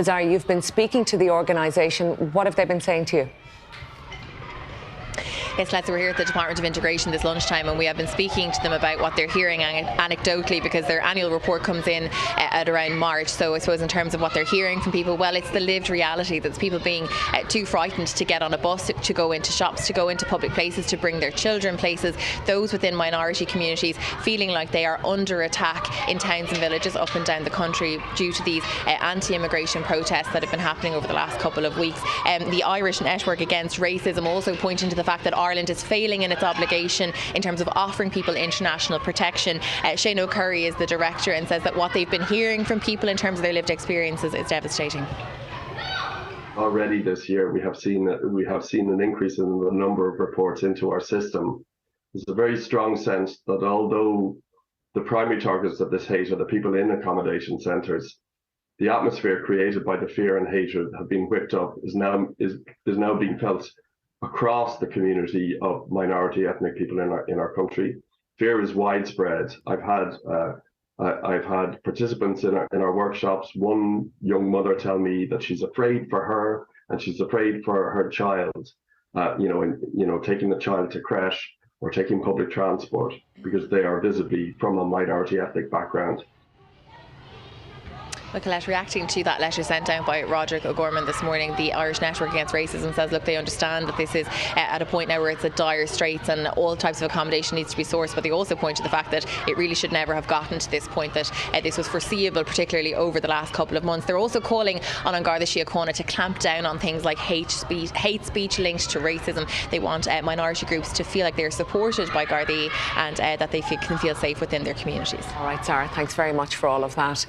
Zara, you've been speaking to the organisation. What have they been saying to you? Yes, Leslie, we're here at the Department of Integration this lunchtime, and we have been speaking to them about what they're hearing anecdotally, because their annual report comes in at around March. So I suppose in terms of what they're hearing from people, well, it's the lived reality. That's people being too frightened to get on a bus, to go into shops, to go into public places, to bring their children places. Those within minority communities feeling like they are under attack in towns and villages up and down the country due to these anti-immigration protests that have been happening over the last couple of weeks. The Irish Network Against Racism also pointing to the fact that Ireland is failing in its obligation in terms of offering people international protection. Shane O'Curry is the director and says that what they've been hearing from people in terms of their lived experiences is devastating. Already this year we have seen an increase in the number of reports into our system. There's a very strong sense that although the primary targets of this hate are the people in accommodation centres, the atmosphere created by the fear and hatred have been whipped up is now being felt across the community of minority ethnic people in our country. Fear is widespread. I've had participants in our workshops. One young mother tell me that she's afraid for her and she's afraid for her child. Taking the child to creche or taking public transport because they are visibly from a minority ethnic background. Colette, reacting to that letter sent down by Roderick O'Gorman this morning, the Irish Network Against Racism says, look, they understand that this is at a point now where it's at dire straits and all types of accommodation needs to be sourced, but they also point to the fact that it really should never have gotten to this point, that this was foreseeable, particularly over the last couple of months. They're also calling on Garda Síochána to clamp down on things like hate speech linked to racism. They want minority groups to feel like they're supported by Gardaí and that they can feel safe within their communities. All right, Zara, thanks very much for all of that.